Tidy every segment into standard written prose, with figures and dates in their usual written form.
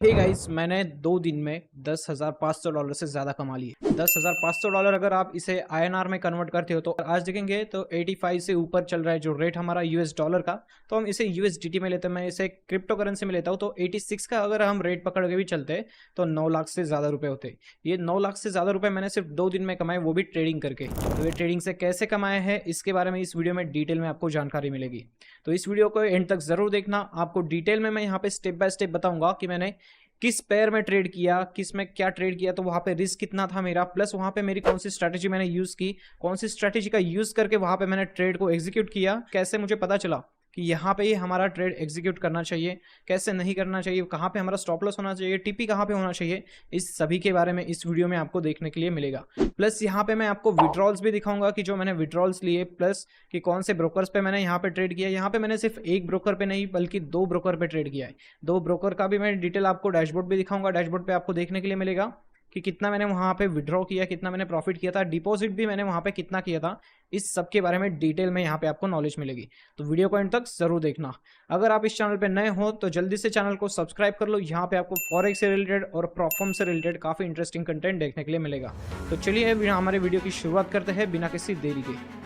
Hey guys, मैंने 2 दिन में $10,500 से ज़्यादा कमा लिए। $10,500 अगर आप इसे आईएनआर में कन्वर्ट करते हो तो आज देखेंगे तो 85 से ऊपर चल रहा है जो रेट हमारा यूएस डॉलर का। तो हम इसे यूएसडीटी में लेते हैं, मैं इसे क्रिप्टो करेंसी में लेता हूँ। तो 86 का अगर हम रेट पकड़ के भी चलते तो 9 लाख से ज़्यादा रुपए होते। ये 9 लाख से ज़्यादा रुपए मैंने सिर्फ 2 दिन में कमाए, वो भी ट्रेडिंग करके। तो ये ट्रेडिंग से कैसे कमाए हैं इसके बारे में इस वीडियो में डिटेल में आपको जानकारी मिलेगी। तो इस वीडियो को एंड तक ज़रूर देखना। आपको डिटेल में मैं यहाँ पे स्टेप बाय स्टेप बताऊंगा कि मैंने किस पेयर में ट्रेड किया, किस में क्या ट्रेड किया, तो वहां पे रिस्क कितना था मेरा, प्लस वहां पे मेरी कौन सी स्ट्रैटेजी मैंने यूज की, कौन सी स्ट्रैटेजी का यूज करके वहां पे मैंने ट्रेड को एग्जीक्यूट किया, कैसे मुझे पता चला कि यहाँ पे ही हमारा ट्रेड एग्जीक्यूट करना चाहिए, कैसे नहीं करना चाहिए, कहाँ पे हमारा स्टॉप लॉस होना चाहिए, टीपी कहाँ पे होना चाहिए, इस सभी के बारे में इस वीडियो में आपको देखने के लिए मिलेगा। प्लस यहाँ पे मैं आपको विड्रॉल्स भी दिखाऊंगा कि जो मैंने विड्रॉल्स लिए, प्लस कि कौन से ब्रोकर्स पे मैंने यहाँ पे ट्रेड किया। यहाँ पे मैंने सिर्फ एक ब्रोकर पे नहीं बल्कि 2 ब्रोकर पे ट्रेड किया है। 2 ब्रोकर का भी मैं डिटेल आपको डैशबोर्ड भी दिखाऊंगा। डैशबोर्ड पे आपको देखने के लिए मिलेगा कि कितना मैंने वहां पे विड्रॉ किया, कितना मैंने प्रॉफिट किया था, डिपॉजिट भी मैंने वहां पे कितना किया था। इस सब के बारे में डिटेल में यहाँ पे आपको नॉलेज मिलेगी। तो वीडियो को एंड तक जरूर देखना। अगर आप इस चैनल पे नए हो तो जल्दी से चैनल को सब्सक्राइब कर लो। यहाँ पे आपको फॉरेक्स से रिलेटेड और प्रॉफर्म से रिलेटेड काफी इंटरेस्टिंग कंटेंट देखने के लिए मिलेगा। तो चलिए हमारे वीडियो की शुरुआत करते हैं बिना किसी देरी के।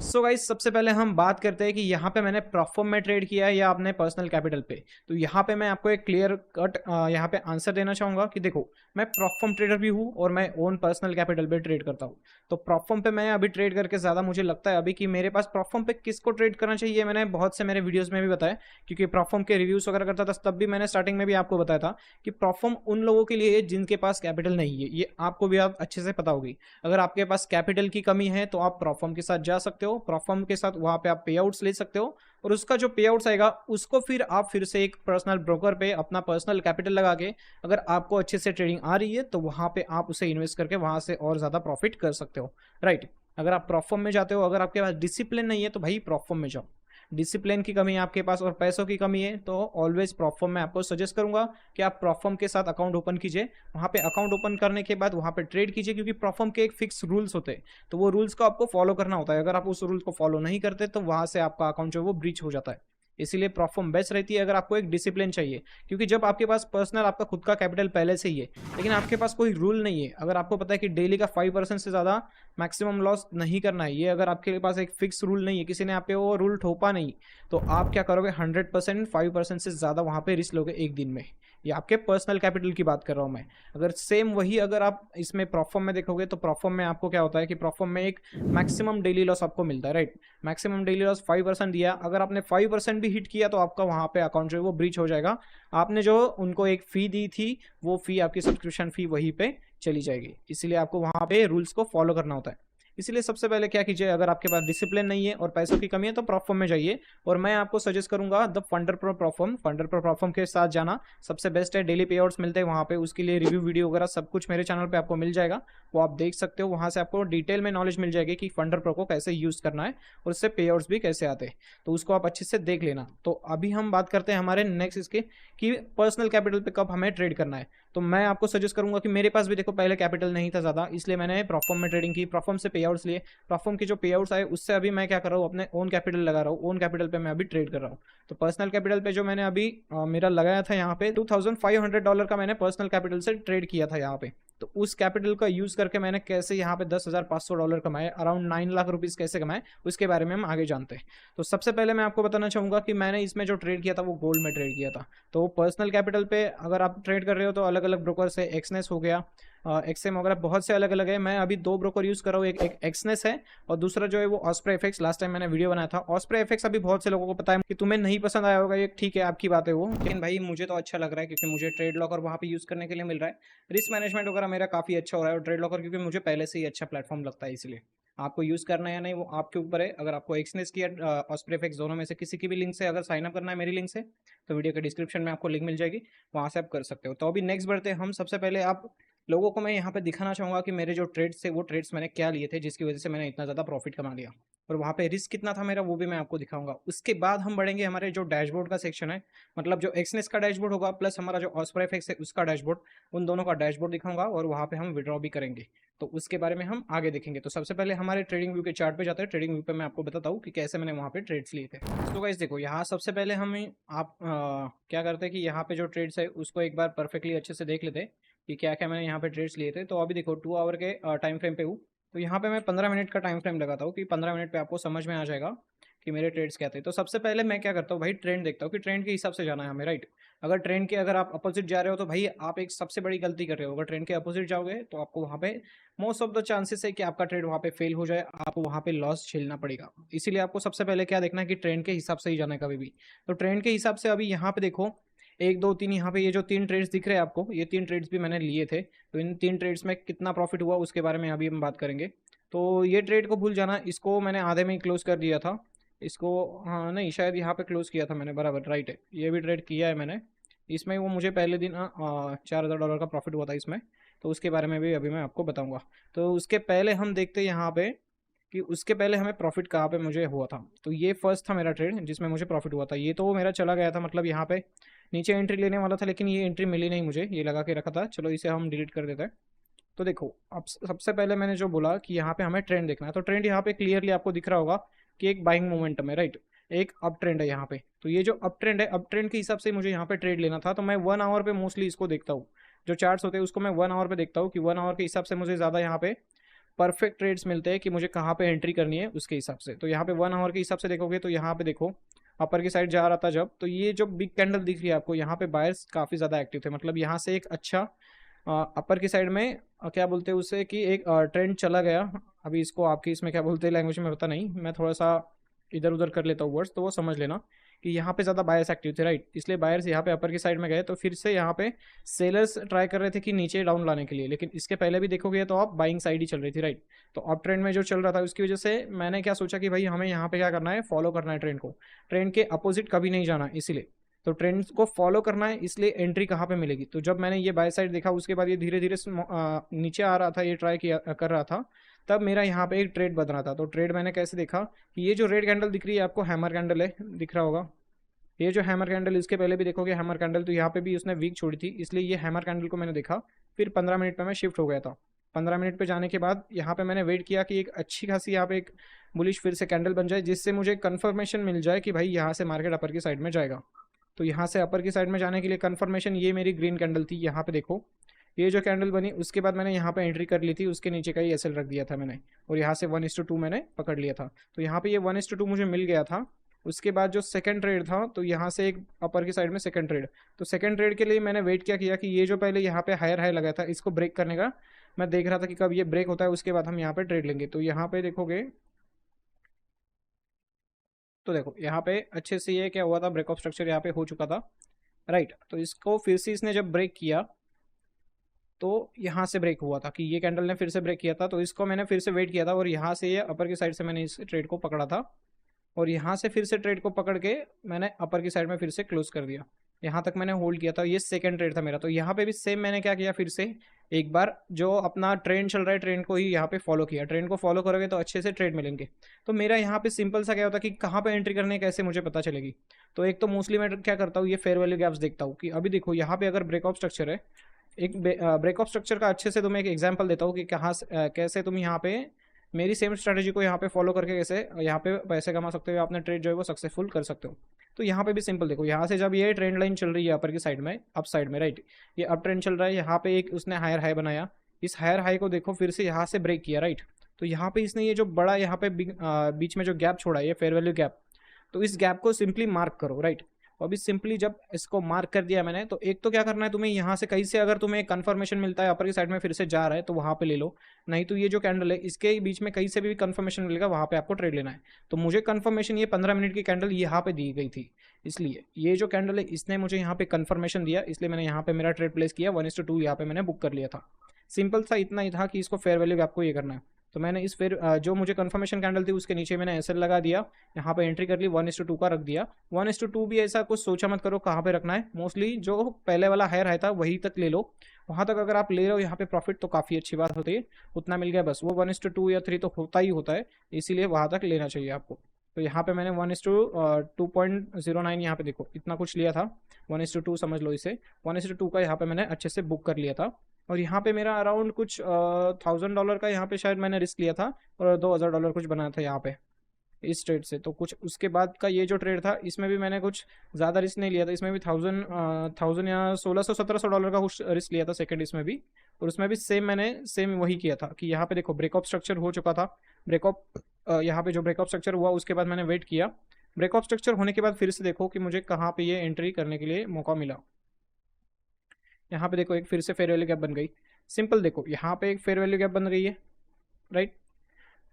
सो गाइस, सबसे पहले हम बात करते हैं कि यहाँ पे मैंने प्रॉफर्म में ट्रेड किया है या अपने पर्सनल कैपिटल पे। तो यहाँ पे मैं आपको एक क्लियर कट यहाँ पे आंसर देना चाहूंगा कि देखो, मैं प्रॉफर्म ट्रेडर भी हूँ और मैं ओन पर्सनल कैपिटल पे ट्रेड करता हूँ। तो प्रॉफर्म पे मैं अभी ट्रेड करके ज़्यादा मुझे लगता है अभी कि मेरे पास प्रॉफर्म पे किसको ट्रेड करना चाहिए, मैंने बहुत से मेरे वीडियोज़ में भी बताया, क्योंकि प्रॉफर्म के रिव्यूज़ वगैरह करता था तब भी मैंने स्टार्टिंग में भी आपको बताया था कि प्रॉफर्म उन लोगों के लिए जिनके पास कैपिटल नहीं है। ये आपको भी आप अच्छे से पता होगी। अगर आपके पास कैपिटल की कमी है तो आप प्रॉफर्म के साथ जा सकते हो। प्रॉफर्म के साथ वहां पे आप पे आउट्स ले सकते हो और उसका जो पे आउट्स आएगा उसको फिर आप फिर से एक पर्सनल ब्रोकर पे अपना पर्सनल कैपिटल लगा के, अगर आपको अच्छे से ट्रेडिंग आ रही है तो वहां पे आप उसे इन्वेस्ट करके वहां से और ज्यादा प्रॉफिट कर सकते हो। राइट। अगर आप प्रॉफर्म में जाते हो, अगर आपके पास डिसिप्लिन नहीं है तो भाई प्रॉफर्म में जाओ। डिसिप्लिन की कमी है आपके पास और पैसों की कमी है तो ऑलवेज प्रॉफर्म में आपको सजेस्ट करूंगा कि आप प्रॉफर्म के साथ अकाउंट ओपन कीजिए। वहां पे अकाउंट ओपन करने के बाद वहां पे ट्रेड कीजिए, क्योंकि प्रॉफर्म के एक फिक्स रूल्स होते हैं। तो वो रूल्स को आपको फॉलो करना होता है। अगर आप उस रूल्स को फॉलो नहीं करते तो वहां से आपका अकाउंट जो है वो ब्रीच हो जाता है। इसीलिए प्रॉफर्म बेस्ट रहती है अगर आपको एक डिसिप्लिन चाहिए, क्योंकि जब आपके पास पर्सनल आपका खुद का कैपिटल पहले से ही है लेकिन आपके पास कोई रूल नहीं है, अगर आपको पता है कि डेली का 5% से ज्यादा मैक्सिमम लॉस नहीं करना है, ये अगर आपके पास एक फिक्स रूल नहीं है, किसी ने आप पे वो रूल थोपा नहीं, तो आप क्या करोगे, 100% 5% से ज्यादा वहां पे रिस्क लोगे एक दिन में। ये आपके पर्सनल कैपिटल की बात कर रहा हूं मैं। अगर सेम वही अगर आप इसमें प्रॉफर्म में देखोगे तो प्रॉफर्म में आपको क्या होता है कि प्रॉफर्म में एक मैक्सिमम डेली लॉस आपको मिलता है। राइट। मैक्सिमम डेली लॉस 5% दिया, अगर आपने 5% भी हिट किया तो आपका वहां पे अकाउंट जो है वो ब्रीच हो जाएगा। आपने जो उनको एक फी दी थी वो फी, आपकी सब्सक्रिप्शन फी वहीं पे चली जाएगी। इसीलिए आपको वहां पे रूल्स को फॉलो करना होता है। इसलिए सबसे पहले क्या कीजिए, अगर आपके पास डिसिप्लिन नहीं है और पैसों की कमी है तो प्रॉफर्म में जाइए। और मैं आपको सजेस्ट करूंगा the funder pro pro forma. Funder pro pro forma के साथ जाना सबसे बेस्ट है। डेली पे आउट्स मिलते हैं वहां पे, उसके लिए रिव्यू वीडियो वगैरह सब कुछ मेरे चैनल पे आपको मिल जाएगा, वो आप देख सकते हो। वहां से आपको डिटेल में नॉलेज मिल जाएगी कि फंडर प्रो को कैसे यूज करना है और उससे पे आउट्स भी कैसे आते हैं, तो उसको आप अच्छे से देख लेना। तो अभी हम बात करते हैं हमारे नेक्स्ट इसके कि पर्सनल कैपिटल पे कब हमें ट्रेड करना है। तो मैं आपको सजेस्ट करूंगा कि मेरे पास भी देखो पहले कैपिटल नहीं था ज्यादा, इसलिए मैंने प्रॉफर्म में ट्रेडिंग की, प्रॉफर्म से पे आउट्स लिए, प्रॉफर्म के जो पे आउट्स आए उससे अभी मैं क्या कर रहा हूँ, अपने ओन कैपिटल लगा रहा हूँ। ओन कैपिटल पे मैं अभी ट्रेड कर रहा हूँ। तो पर्सनल कैपिटल पे जो मैंने अभी मेरा लगाया था यहाँ पे $2,500 का मैंने पर्सनल कैपिटल से ट्रेड किया था यहाँ पे। तो उस कैपिटल का यूज करके मैंने कैसे यहाँ पे $10,500 कमाए, अराउंड 9 लाख रुपीज कैसे कमाए, उसके बारे में हम आगे जानते हैं। तो सबसे पहले मैं आपको बताना चाहूंगा कि मैंने इसमें जो ट्रेड किया था वो गोल्ड में ट्रेड किया था। तो पर्सनल कैपिटल पे अगर आप ट्रेड कर रहे हो तो अलग अलग ब्रोकर से, एक्सनेस हो गया, एक्सएम वगैरह बहुत से अलग अलग है। मैं अभी 2 ब्रोकर यूज कर रहा हूँ, एक एक्सनेस है और दूसरा जो है वो ऑस्प्रे एफएक्स। लास्ट टाइम मैंने वीडियो बनाया था ऑस्प्रे एफएक्स। अभी बहुत से लोगों को पता है कि तुम्हें नहीं पसंद आया होगा, ये ठीक है, आपकी बात है वो, लेकिन भाई मुझे तो अच्छा लग रहा है क्योंकि मुझे ट्रेड लॉकर वहाँ पे यूज करने के लिए मिल रहा है। रिस्क मैनेजमेंट वगैरह मेरा काफी अच्छा हो रहा है और ट्रेड लॉकर क्योंकि मुझे पहले से ही अच्छा प्लेटफॉर्म लगता है, इसलिए आपको यूज करना है या नहीं वो आपके ऊपर है। अगर आपको एक्सनेस की या ऑस्प्रे एफएक्स दोनों में से किसी की भी लिंक से अगर साइन अप करना है मेरी लिंक से, तो वीडियो के डिस्क्रिप्शन में आपको लिंक मिल जाएगी, वहां से आप कर सकते हो। तो अभी नेक्स्ट बढ़ते हैं हम। सबसे पहले आप लोगों को मैं यहाँ पे दिखाना चाहूँगा कि मेरे जो ट्रेड्स थे वो ट्रेड्स मैंने क्या लिए थे जिसकी वजह से मैंने इतना ज़्यादा प्रॉफिट कमा लिया, और वहाँ पे रिस्क कितना था मेरा वो भी मैं आपको दिखाऊंगा। उसके बाद हम बढ़ेंगे हमारे जो डैशबोर्ड का सेक्शन है, मतलब जो एक्सनेस का डैशबोर्ड होगा प्लस हमारा जो ऑस्प्राइफेक्स है उसका डैशबोर्ड, उन दोनों का डैशबोर्ड दिखाऊंगा और वहाँ पे हम विड्रॉ भी करेंगे। तो उसके बारे में हम आगे देखेंगे। तो सबसे पहले हमारे ट्रेडिंग व्यू के चार्ट पे जाते हैं। ट्रेडिंग व्यू पे मैं आपको बताता हूँ कि कैसे मैंने वहाँ पे ट्रेड्स लिए थे। तो गाइस देखो, यहाँ सबसे पहले हम आप क्या करते हैं कि यहाँ पे जो ट्रेड्स है उसको एक बार परफेक्टली अच्छे से देख लेते हैं कि क्या क्या मैंने यहाँ पे ट्रेड्स लिए थे। तो अभी देखो 2 आवर के टाइम फ्रेम पे हूँ। तो यहाँ पे मैं 15 मिनट का टाइम फ्रेम लगाता हूँ कि 15 मिनट पे आपको समझ में आ जाएगा कि मेरे ट्रेड्स क्या थे। तो सबसे पहले मैं क्या करता हूँ भाई, ट्रेंड देखता हूँ कि ट्रेंड के हिसाब से जाना है हमें, राइट। अगर ट्रेंड के अगर आप अपोजिट जा रहे हो तो भाई आप एक सबसे बड़ी गलती कर रहे हो। अगर ट्रेंड के अपोजिट जाओगे तो आपको वहाँ पे मोस्ट ऑफ द चांसेस है कि आपका ट्रेड वहाँ पे फेल हो जाए, आपको वहाँ पे लॉस झेलना पड़ेगा। इसीलिए आपको सबसे पहले क्या देखना है कि ट्रेंड के हिसाब से ही जाना है कभी भी। तो ट्रेंड के हिसाब से अभी यहाँ पे देखो 1 2 3, यहाँ पे ये जो 3 ट्रेड्स दिख रहे हैं आपको, ये 3 ट्रेड्स भी मैंने लिए थे। तो इन 3 ट्रेड्स में कितना प्रॉफिट हुआ उसके बारे में अभी हम बात करेंगे। तो ये ट्रेड को भूल जाना, इसको मैंने आधे में ही क्लोज कर दिया था इसको। हाँ नहीं, शायद यहाँ पे क्लोज किया था मैंने, बराबर राइट है, ये भी ट्रेड किया है मैंने। इसमें वो मुझे पहले दिन $4000 का प्रॉफिट हुआ था इसमें। तो उसके बारे में भी अभी मैं आपको बताऊंगा। तो उसके पहले हम देखते हैं यहाँ पे कि उसके पहले हमें प्रॉफिट कहाँ पे मुझे हुआ था। तो ये फर्स्ट था मेरा ट्रेड जिसमें मुझे प्रॉफिट हुआ था। ये तो मेरा चला गया था, मतलब यहाँ पे नीचे एंट्री लेने वाला था लेकिन ये एंट्री मिली नहीं मुझे, ये लगा के रखा था। चलो इसे हम डिलीट कर देते हैं। तो देखो अब सबसे पहले मैंने जो बोला कि यहाँ पे हमें ट्रेंड देखना है, तो ट्रेंड यहाँ पे क्लियरली आपको दिख रहा होगा कि एक बाइंग मोमेंटम है, राइट। एक अप ट्रेंड है यहाँ पे। तो ये जो अप ट्रेंड है, अप ट्रेंड के हिसाब से मुझे यहाँ पे ट्रेड लेना था। तो मैं 1 आवर पे मोस्टली इसको देखता हूँ। जो चार्ट्स होते हैं उसको मैं 1 आवर पे देखता हूँ कि 1 आवर के हिसाब से मुझे ज़्यादा यहाँ पे परफेक्ट ट्रेड्स मिलते हैं कि मुझे कहाँ पे एंट्री करनी है उसके हिसाब से। तो यहाँ पे 1 आवर के हिसाब से देखोगे तो यहाँ पे देखो अपर की साइड जा रहा था जब, तो ये जो बिग कैंडल दिख रही है आपको, यहाँ पे बायर्स काफ़ी ज़्यादा एक्टिव थे। मतलब यहाँ से एक अच्छा अपर की साइड में क्या बोलते हैं उसे कि एक ट्रेंड चला गया। अभी इसको आपकी इसमें क्या बोलते हैं लैंग्वेज में पता नहीं, मैं थोड़ा सा इधर उधर कर लेता हूँ वर्ड्स, तो वो समझ लेना कि यहाँ पे ज़्यादा बायर्स एक्टिव थे, राइट। इसलिए बायर्स यहाँ पे अपर की साइड में गए। तो फिर से यहाँ पे सेलर्स ट्राई कर रहे थे कि नीचे डाउन लाने के लिए, लेकिन इसके पहले भी देखोगे तो आप बाइंग साइड ही चल रही थी, राइट। तो अप ट्रेंड में जो चल रहा था उसकी वजह से मैंने क्या सोचा कि भाई हमें यहाँ पे क्या करना है, फॉलो करना है ट्रेंड को, ट्रेंड के अपोजिट कभी नहीं जाना, इसीलिए तो ट्रेंड को फॉलो करना है। इसलिए एंट्री कहाँ पे मिलेगी, तो जब मैंने ये बाय साइड देखा उसके बाद ये धीरे धीरे नीचे आ रहा था, ये ट्राई किया कर रहा था, तब मेरा यहाँ पे एक ट्रेड बन रहा था। तो ट्रेड मैंने कैसे देखा कि ये जो रेड कैंडल दिख रही है आपको, हैमर कैंडल है, दिख रहा होगा ये जो हैमर कैंडल, इसके पहले भी देखोगे हैमर कैंडल, तो यहाँ पे भी उसने वीक छोड़ी थी, इसलिए ये हैमर कैंडल को मैंने देखा। फिर 15 मिनट पे मैं शिफ्ट हो गया था। 15 मिनट पे जाने के बाद यहाँ पे मैंने वेट किया कि एक अच्छी खासी यहाँ पे एक बुलिश फिर से कैंडल बन जाए, जिससे मुझे कंफर्मेशन मिल जाए कि भाई यहाँ से मार्केट अपर की साइड में जाएगा। तो यहाँ से अपर की साइड में जाने के लिए कंफर्मेशन, ये मेरी ग्रीन कैंडल थी, यहाँ पे देखो ये जो कैंडल बनी उसके बाद मैंने यहाँ पे एंट्री कर ली थी, उसके नीचे का ही एसएल रख दिया था मैंने, और यहाँ से 1:2 मैंने पकड़ लिया था। तो यहाँ पे ये 1:2 मुझे मिल गया था। उसके बाद जो सेकंड ट्रेड था, तो यहाँ से एक अपर की साइड में सेकंड ट्रेड, तो सेकंड ट्रेड के लिए मैंने वेट क्या किया कि ये जो पहले यहाँ पे हायर हाई लगा था इसको ब्रेक करने का मैं देख रहा था कि कब ये ब्रेक होता है, उसके बाद हम यहाँ पे ट्रेड लेंगे। तो यहाँ पे देखोगे तो देखो यहाँ पे अच्छे से ये क्या हुआ था, ब्रेक ऑफ स्ट्रक्चर यहाँ पे हो चुका था, राइट। तो इसको फिर से इसने जब ब्रेक किया तो यहाँ से ब्रेक हुआ था कि ये कैंडल ने फिर से ब्रेक किया था, तो इसको मैंने फिर से वेट किया था और यहाँ से ये अपर की साइड से मैंने इस ट्रेड को पकड़ा था, और यहाँ से फिर से ट्रेड को पकड़ के मैंने अपर की साइड में फिर से क्लोज कर दिया। यहाँ तक मैंने होल्ड किया था, ये सेकंड ट्रेड था मेरा। तो यहाँ पे भी सेम मैंने क्या किया, फिर से एक बार जो अपना ट्रेंड चल रहा है ट्रेंड को ही यहाँ पे फॉलो किया। ट्रेंड को फॉलो करोगे तो अच्छे से ट्रेड मिलेंगे। तो मेरा यहाँ पे सिंपल सा क्या होता है कि कहाँ पे एंट्री करने कैसे मुझे पता चलेगी। तो एक तो मोस्टली मैं क्या करता हूँ, ये फेयर वैल्यू गैप्स देखता हूँ कि अभी देखो यहाँ पे अगर ब्रेकऑफ स्ट्रक्चर है, एक ब्रेकऑफ स्ट्रक्चर का अच्छे से तुम्हें एक एग्जांपल देता हूँ कि कहाँ कैसे तुम यहाँ पे मेरी सेम स्ट्रैटेजी को यहाँ पे फॉलो करके कैसे यहाँ पे पैसे कमा सकते हो, अपने ट्रेड जो है वो सक्सेसफुल कर सकते हो। तो यहाँ पे भी सिंपल देखो, यहाँ से जब ये ट्रेंड लाइन चल रही है अपर की साइड में, अप साइड में, राइट, ये अप ट्रेंड चल रहा है, यहाँ पे एक उसने हायर हाई बनाया, इस हायर हाई को देखो फिर से यहाँ से ब्रेक किया, राइट। तो यहाँ पे इसने ये जो बड़ा यहाँ पे बीच में जो गैप छोड़ा है, ये फेयर वैल्यू गैप, तो इस गैप को सिंपली मार्क करो, राइट। और अभी सिंपली जब इसको मार्क कर दिया मैंने, तो एक तो क्या करना है तुम्हें, यहाँ से कहीं से अगर तुम्हें कंफर्मेशन मिलता है अपर की साइड में फिर से जा रहा है तो वहाँ पे ले लो, नहीं तो ये जो कैंडल है इसके बीच में कहीं से भी कंफर्मेशन मिलेगा वहाँ पे आपको ट्रेड लेना है। तो मुझे कंफर्मेशन ये 15 मिनट की कैंडल यहाँ पे दी गई थी, इसलिए ये जो कैंडल है इसने मुझे यहाँ पे कंफर्मेशन दिया, इसलिए मैंने यहाँ पे मेरा ट्रेड प्लेस किया, 1:2 यहाँ पे मैंने बुक कर लिया था। सिंपल सा इतना ही था कि इसको फेयर वैल्यू आपको ये करना है। तो मैंने इस फिर जो मुझे कंफर्मेशन कैंडल थी उसके नीचे मैंने एसएल लगा दिया, यहाँ पे एंट्री कर ली, 1:2 का रख दिया। 1:2 भी ऐसा कुछ सोचा मत करो कहाँ पे रखना है, मोस्टली जो पहले वाला हायर है था वही तक ले लो, वहाँ तक अगर आप ले रहे हो यहाँ पे प्रॉफिट तो काफ़ी अच्छी बात होती है, उतना मिल गया बस। वो 1:2 या 3 तो होता ही होता है, इसीलिए वहाँ तक लेना चाहिए आपको। तो यहाँ पे मैंने 1:2.09 यहाँ पे देखो इतना कुछ लिया था, 1:2 समझ लो इसे, 1:2 का यहाँ पे मैंने अच्छे से बुक कर लिया था। और यहाँ पे मेरा अराउंड कुछ $1000 का यहाँ पे शायद मैंने रिस्क लिया था, और $2000 कुछ बनाया था यहाँ पे इस ट्रेड से। तो कुछ उसके बाद का ये जो ट्रेड था इसमें भी मैंने कुछ ज़्यादा रिस्क नहीं लिया था, इसमें भी थाउजेंड या $1600-1700 का कुछ रिस्क लिया था सेकंड इसमें भी। और उसमें भी सेम वही किया था कि यहाँ पे देखो ब्रेकअप स्ट्रक्चर हो चुका था, ब्रेकअप यहाँ पे जो ब्रेकअप स्ट्रक्चर हुआ उसके बाद मैंने वेट किया, ब्रेकअप स्ट्रक्चर होने के बाद फिर से देखो कि मुझे कहाँ पे ये एंट्री करने के लिए मौका मिला। यहाँ पे देखो एक फिर से फेयर वैल्यू गैप बन गई, सिंपल देखो यहाँ पे एक फेयर वैल्यू गैप बन रही है, राइट।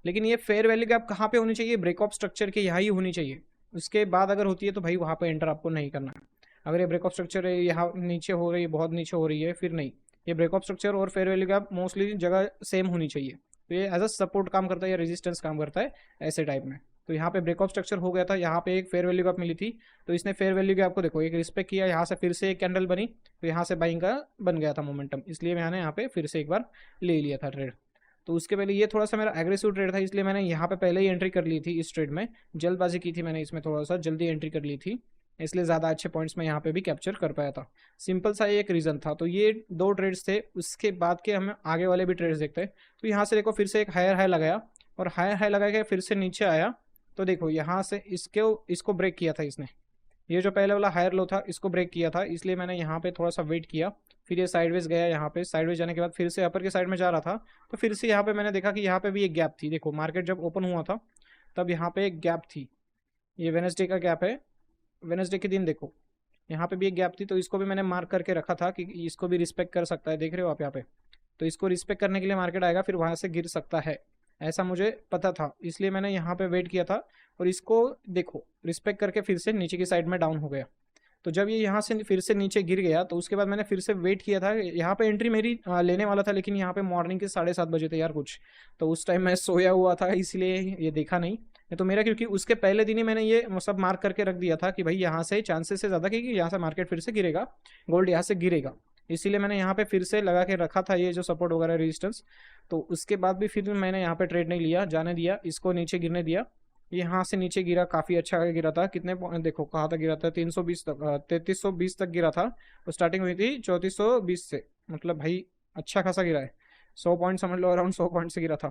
लेकिन ये फेयर वैल्यू गैप कहाँ पे होनी चाहिए, ब्रेकअप स्ट्रक्चर के यहाँ ही होनी चाहिए, उसके बाद अगर होती है तो भाई वहाँ पे एंटर आपको नहीं करना है। अगर ये ब्रेकअप स्ट्रक्चर है यहाँ नीचे हो रही है, बहुत नीचे हो रही है, फिर नहीं, ये ब्रेकअप स्ट्रक्चर और फेयर वैल्यू गैप मोस्टली जगह सेम होनी चाहिए। तो ये एज अ सपोर्ट काम करता है या रेजिस्टेंस काम करता है ऐसे टाइप में। तो यहाँ पे ब्रेकअप स्ट्रक्चर हो गया था, यहाँ पे एक फेयर वैल्यू गैप मिली थी, तो इसने फेयर वैल्यू गैप को देखो एक रिस्पेक्ट किया, यहाँ से फिर से एक कैंडल बनी, तो यहाँ से बाइंग का बन गया था मोमेंटम, इसलिए मैंने यहाँ पे फिर से एक बार ले लिया था ट्रेड। तो उसके पहले ये थोड़ा सा मेरा एग्रेसिव ट्रेड था, इसलिए मैंने यहाँ पे पहले ही एंट्री कर ली थी इस ट्रेड में, जल्दबाजी की थी मैंने इसमें, थोड़ा सा जल्दी एंट्री कर ली थी, इसलिए ज़्यादा अच्छे पॉइंट्स में यहाँ पे भी कैप्चर कर पाया था। सिंपल सा एक रीज़न था। तो ये दो ट्रेड्स थे, उसके बाद के हम आगे वाले भी ट्रेड्स देखते हैं। तो यहाँ से देखो फिर से एक हायर हाई लगाया, और हायर हाई लगा के फिर से नीचे आया, तो देखो यहाँ से इसको ब्रेक किया था इसने, ये जो पहले वाला हायर लो था इसको ब्रेक किया था, इसलिए मैंने यहाँ पे थोड़ा सा वेट किया। फिर ये साइडवेज गया, यहाँ पे साइडवेज जाने के बाद फिर से अपर के साइड में जा रहा था, तो फिर से यहाँ पे मैंने देखा कि यहाँ पे भी एक गैप थी। देखो मार्केट जब ओपन हुआ था तब यहाँ पे एक गैप थी, ये वेडनेसडे का गैप है, वेडनेसडे के दिन देखो यहाँ पे भी एक गैप थी, तो इसको भी मैंने मार्क करके रखा था कि इसको भी रिस्पेक्ट कर सकता है, देख रहे हो आप यहाँ पे। तो इसको रिस्पेक्ट करने के लिए मार्केट आएगा, फिर वहाँ से गिर सकता है, ऐसा मुझे पता था, इसलिए मैंने यहाँ पे वेट किया था। और इसको देखो रिस्पेक्ट करके फिर से नीचे की साइड में डाउन हो गया। तो जब ये यहाँ से फिर से नीचे गिर गया तो उसके बाद मैंने फिर से वेट किया था, यहाँ पे एंट्री मेरी लेने वाला था, लेकिन यहाँ पे मॉर्निंग के 7:30 बजे थे यार कुछ, तो उस टाइम मैं सोया हुआ था इसलिए ये देखा नहीं। तो मेरा क्योंकि उसके पहले दिन ही मैंने ये सब मार्क करके रख दिया था कि भाई यहाँ से चांसेस है ज़्यादा कि यहाँ से मार्केट फिर से गिरेगा, गोल्ड यहाँ से गिरेगा, इसीलिए मैंने यहाँ पे फिर से लगा के रखा था ये जो सपोर्ट वगैरह रेजिस्टेंस। तो उसके बाद भी फिर मैंने यहाँ पे ट्रेड नहीं लिया, जाने दिया, इसको नीचे गिरने दिया। यहाँ से नीचे गिरा, काफ़ी अच्छा गिरा था, कितने देखो कहाँ तक गिरा था, 320 तक, 3320 तक गिरा था। तो स्टार्टिंग हुई थी 3420 से, मतलब भाई अच्छा खासा गिरा है, 100 पॉइंट समझ लो, अराउंड 100 पॉइंट से गिरा था।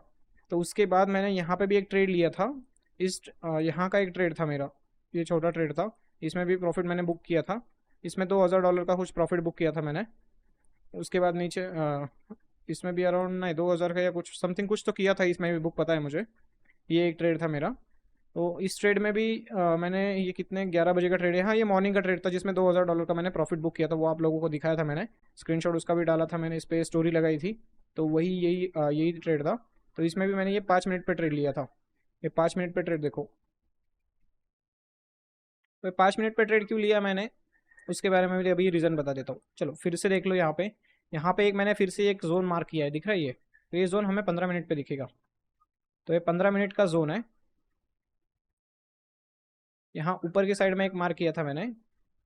तो उसके बाद मैंने यहाँ पे भी एक ट्रेड लिया था, इस यहाँ का एक ट्रेड था मेरा, ये छोटा ट्रेड था, इसमें भी प्रॉफिट मैंने बुक किया था, इसमें $2000 का कुछ प्रॉफिट बुक किया था मैंने। उसके बाद नीचे इसमें भी अराउंड नहीं 2000 का या कुछ समथिंग कुछ तो किया था, इसमें भी बुक पता है मुझे। ये एक ट्रेड था मेरा। तो इस ट्रेड में भी मैंने ये कितने 11 बजे का ट्रेड है, हाँ ये मॉर्निंग का ट्रेड था, जिसमें $2000 का मैंने प्रॉफिट बुक किया था, वो आप लोगों को दिखाया था मैंने, स्क्रीनशॉट उसका भी डाला था मैंने, इस पर स्टोरी लगाई थी। तो वही यही ट्रेड था। तो इसमें भी मैंने ये 5 मिनट पे ट्रेड लिया था, ये 5 मिनट पे ट्रेड देखो। तो 5 मिनट पे ट्रेड क्यों लिया मैंने, उसके बारे में भी अभी रीज़न बता देता हूँ। चलो फिर से देख लो, यहाँ पे एक मैंने फिर से एक जोन मार्क किया है, दिख रहा है ये, तो ये जोन हमें 15 मिनट पे दिखेगा। तो ये 15 मिनट का जोन है, यहाँ ऊपर की साइड में एक मार्क किया था मैंने,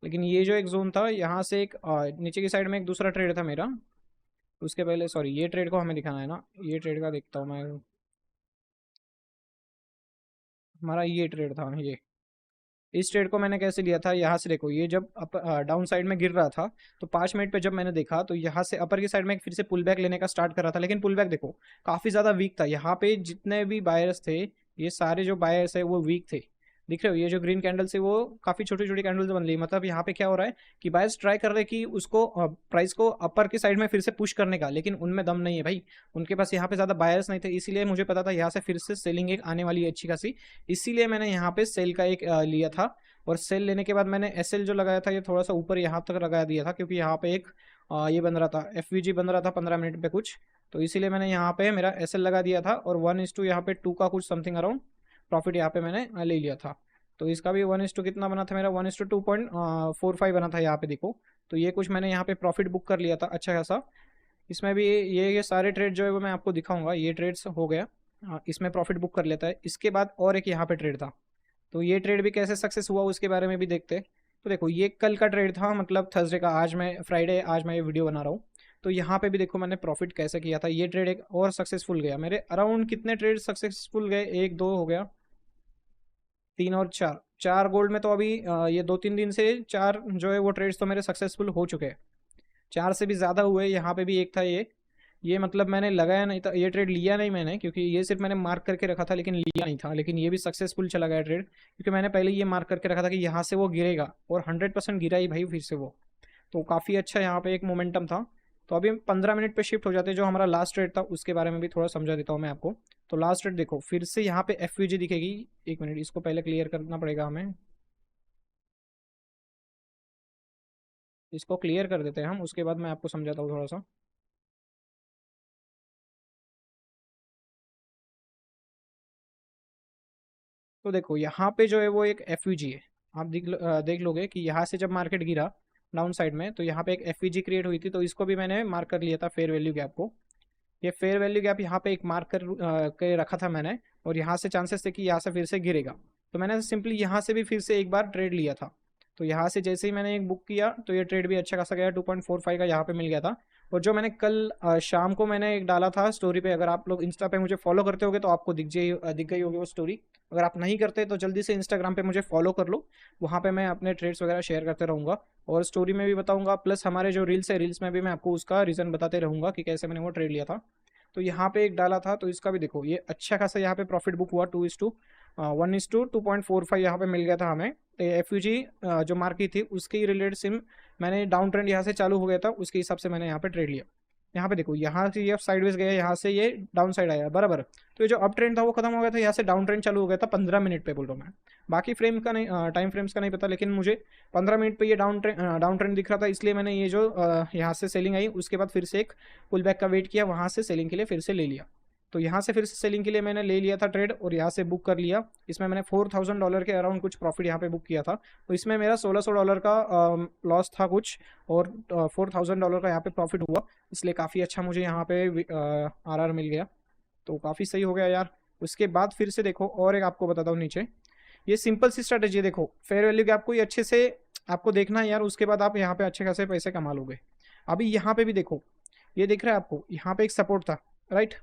लेकिन ये जो एक जोन था यहाँ से एक नीचे की साइड में एक दूसरा ट्रेड था मेरा। उसके पहले सॉरी ये ट्रेड को हमें दिखाना है ना, ये ट्रेड का देखता हूँ मैं, हमारा ये ट्रेड था ये, इस ट्रेड को मैंने कैसे लिया था, यहाँ से देखो ये जब डाउन साइड में गिर रहा था, तो 5 मिनट पे जब मैंने देखा तो यहाँ से अपर की साइड में फिर से पुल बैक लेने का स्टार्ट कर रहा था, लेकिन पुल बैक देखो काफ़ी ज़्यादा वीक था। यहाँ पे जितने भी बायर्स थे, ये सारे जो बायर्स है वो वीक थे, दिख रहे हो, ये जो ग्रीन कैंडल्स है वो काफ़ी छोटी छोटी कैंडल्स बन रही, मतलब यहाँ पे क्या हो रहा है कि बायर्स ट्राई कर रहे हैं कि उसको प्राइस को अपर की साइड में फिर से पुश करने का, लेकिन उनमें दम नहीं है भाई, उनके पास यहाँ पे ज़्यादा बायर्स नहीं थे, इसीलिए मुझे पता था यहाँ से फिर से सेलिंग एक आने वाली है अच्छी खासी, इसीलिए मैंने यहाँ पे सेल का एक लिया था। और सेल लेने के बाद मैंने एसएल जो लगाया था ये थोड़ा सा ऊपर यहाँ तक लगा दिया था, क्योंकि यहाँ पे एक ये बन रहा था, एफवीजी बन रहा था 15 मिनट पे कुछ, तो इसीलिए मैंने यहाँ पे मेरा एसएल लगा दिया था। और 1:2 यहाँ पे 2 का कुछ समथिंग अराउंड प्रॉफिट यहाँ पे मैंने ले लिया था। तो इसका भी 1:2 कितना बना था मेरा, 1:2.45 बना था यहाँ पे देखो। तो ये कुछ मैंने यहाँ पे प्रॉफिट बुक कर लिया था अच्छा खासा। इसमें भी ये सारे ट्रेड जो है वो मैं आपको दिखाऊंगा, ये ट्रेड्स हो गया। इसमें प्रॉफिट बुक कर लेता है। इसके बाद और एक यहाँ पे ट्रेड था, तो ये ट्रेड भी कैसे सक्सेस हुआ उसके बारे में भी देखते हैं। तो देखो ये कल का ट्रेड था, मतलब थर्सडे का, आज मैं फ्राइडे, आज मैं ये वीडियो बना रहा हूँ। तो यहाँ पे भी देखो मैंने प्रॉफिट कैसे किया था। ये ट्रेड एक और सक्सेसफुल गया मेरे। अराउंड कितने ट्रेड सक्सेसफुल गए, एक दो हो गया, तीन और चार, चार गोल्ड में। तो अभी ये 2-3 दिन से चार जो है वो ट्रेड्स तो मेरे सक्सेसफुल हो चुके हैं। चार से भी ज़्यादा हुए। यहाँ पे भी एक था ये मतलब मैंने लगाया नहीं था, ये ट्रेड लिया नहीं मैंने, क्योंकि ये सिर्फ मैंने मार्क करके रखा था लेकिन लिया नहीं था। लेकिन ये भी सक्सेसफुल चला गया ट्रेड, क्योंकि मैंने पहले ये मार्क करके रखा था कि यहाँ से वो गिरेगा, और 100% गिरा ही भाई फिर से वो। तो काफ़ी अच्छा यहाँ पे एक मोमेंटम था। तो अभी 15 मिनट पे शिफ्ट हो जाते हैं, जो हमारा लास्ट ट्रेड था उसके बारे में भी थोड़ा समझा देता हूँ मैं आपको। तो लास्ट ट्रेड देखो, फिर से यहाँ पे एफ दिखेगी। एक मिनट, इसको पहले क्लियर करना पड़ेगा हमें, इसको क्लियर कर देते हैं हम, उसके बाद मैं आपको समझाता हूँ थोड़ा सा। तो देखो यहाँ पे जो है वो एक एफ है। आप देख लोगे कि यहाँ से जब मार्केट गिरा डाउन साइड में, तो यहाँ पे एक एफ क्रिएट हुई थी। तो इसको भी मैंने मार्क कर लिया था, फेयर वैल्यू गैप को। ये फेयर वैल्यू गैप यहाँ पे एक मार्क के रखा था मैंने, और यहाँ से चांसेस थे कि यहाँ से फिर से गिरेगा। तो मैंने सिंपली यहाँ से भी फिर से एक बार ट्रेड लिया था। तो यहाँ से जैसे ही मैंने एक बुक किया, तो ये ट्रेड भी अच्छा खासा गया, 2.45 का यहाँ पे मिल गया था। और जो मैंने कल शाम को मैंने एक डाला था स्टोरी पे, अगर आप लोग इंस्टा पे मुझे फॉलो करते होगे तो आपको दिख गई होगी वो स्टोरी। अगर आप नहीं करते तो जल्दी से इंस्टाग्राम पे मुझे फॉलो कर लो, वहाँ पे मैं अपने ट्रेड्स वगैरह शेयर करते रहूँगा, और स्टोरी में भी बताऊँगा, प्लस हमारे जो रील्स है, रील्स में भी मैं आपको उसका रीज़न बताते रहूँगा कि कैसे मैंने वो ट्रेड लिया था। तो यहाँ पे एक डाला था, तो इसका भी देखो ये अच्छा खासा यहाँ पे प्रॉफिट बुक हुआ, 1:2.45 यहाँ पे मिल गया था हमें। तो एफ जो मार्केट थी उसके ही रिलेटेड सिम मैंने, डाउन ट्रेंड यहाँ से चालू हो गया था उसके हिसाब से मैंने यहाँ पे ट्रेड लिया। यहाँ पे देखो, यहाँ से ये साइडवेज गया, यहाँ से ये डाउन साइड आया बराबर। तो ये जो अप ट्रेंड था वो खत्म हो गया था, यहाँ से डाउन ट्रेंड चालू हो गया था 15 मिनट पे बोल रहा हूँ मैं। बाकी फ्रेम का नहीं, टाइम फ्रेम्स का नहीं पता, लेकिन मुझे 15 मिनट पे ये डाउन ट्रेंड दिख रहा था, इसलिए मैंने ये जो यहाँ से सेलिंग आई उसके बाद फिर से एक पुल बैक का वेट किया, वहाँ से सेलिंग के लिए फिर से ले लिया। तो यहाँ से फिर से सेलिंग के लिए मैंने ले लिया था ट्रेड, और यहाँ से बुक कर लिया। इसमें मैंने $4,000 के अराउंड कुछ प्रॉफिट यहाँ पे बुक किया था। तो इसमें मेरा $1,600 का लॉस था कुछ, और $4,000 का यहाँ पे प्रॉफिट हुआ। इसलिए काफ़ी अच्छा मुझे यहाँ पे आर मिल गया, तो काफ़ी सही हो गया यार। उसके बाद फिर से देखो, और एक आपको बताता हूँ नीचे, ये सिंपल सी स्ट्रेटेजी है। देखो फेयर वैल्यू गैप को ये अच्छे से आपको देखना है यार, उसके बाद आप यहाँ पे अच्छे खासे पैसे कमा लोगे। अभी यहाँ पे भी देखो, ये दिख रहा है आपको, यहाँ पे एक सपोर्ट था, राइट।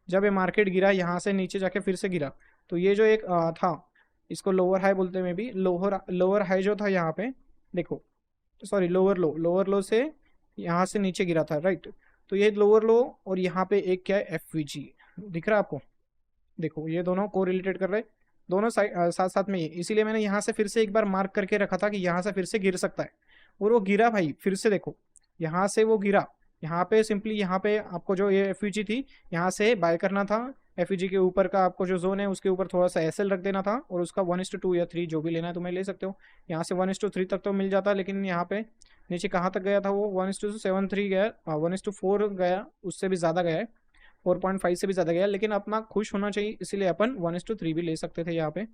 जब ये मार्केट गिरा, यहाँ से नीचे जाके फिर से गिरा, तो ये जो एक था, इसको लोअर हाई बोलते हैं, भी लोअर हाई जो था यहाँ पे, देखो, सॉरी लोअर लो से यहाँ से नीचे गिरा था, राइट। तो ये लोअर लो, और यहाँ पे एक क्या है, एफ दिख रहा है आपको। देखो ये दोनों को रिलेटेड कर रहे, दोनों साथ साथ में ही, इसीलिए मैंने यहाँ से फिर से एक बार मार्क करके रखा था कि यहाँ से फिर से गिर सकता है। और वो गिरा भाई, फिर से देखो, यहाँ से वो गिरा। यहाँ पे सिंपली, यहाँ पे आपको जो ये एफ थी, यहाँ से बाय करना था। एफ के ऊपर का आपको जो जोन है उसके ऊपर थोड़ा सा एसएल रख देना था, और उसका 1:2 या 3 जो भी लेना है तुम्हें ले सकते हो। यहाँ से 1:3 तक तो मिल जाता, लेकिन यहाँ पे नीचे कहाँ तक गया था वो, 1:73 गया, 1:4 गया, उससे भी ज़्यादा गया है, 4.5 से भी ज़्यादा गया। लेकिन अपना खुश होना चाहिए, इसीलिए अपन 1:3 भी ले सकते थे यहाँ पे,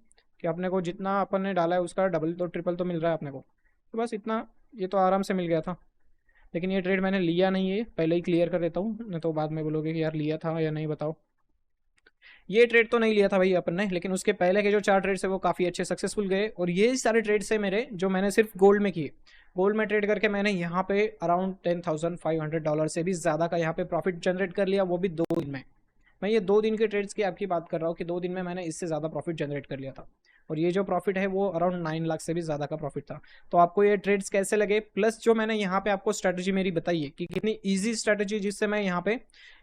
कि अपने को जितना अपन ने डाला है उसका डबल तो ट्रिपल तो मिल रहा है अपने को। तो बस इतना, ये तो आराम से मिल गया था। लेकिन ये ट्रेड मैंने लिया नहीं है, पहले ही क्लियर कर देता हूँ, नहीं तो बाद में बोलोगे कि यार लिया था या नहीं, बताओ। ये ट्रेड तो नहीं लिया था भाई अपन ने, लेकिन उसके पहले के जो 4 ट्रेड्स है वो काफ़ी अच्छे सक्सेसफुल गए। और ये सारे ट्रेड्स है मेरे, जो मैंने सिर्फ गोल्ड में किए। गोल्ड में ट्रेड करके मैंने यहाँ पे अराउंड $10,500 से भी ज़्यादा का यहाँ पे प्रॉफिट जनरेट कर लिया, वो भी 2 दिन में। मैं ये 2 दिन के ट्रेड्स की आपकी बात कर रहा हूँ, कि 2 दिन में मैंने इससे ज़्यादा प्रॉफिट जनरेट कर लिया था। और ये जो प्रॉफिट है वो अराउंड 9 लाख से भी ज़्यादा का प्रॉफिट था। तो आपको ये ट्रेड्स कैसे लगे, प्लस जो मैंने यहाँ पे आपको स्ट्रैटेजी मेरी बताई है कि कितनी ईजी स्ट्रैटेजी, जिससे मैं यहाँ पे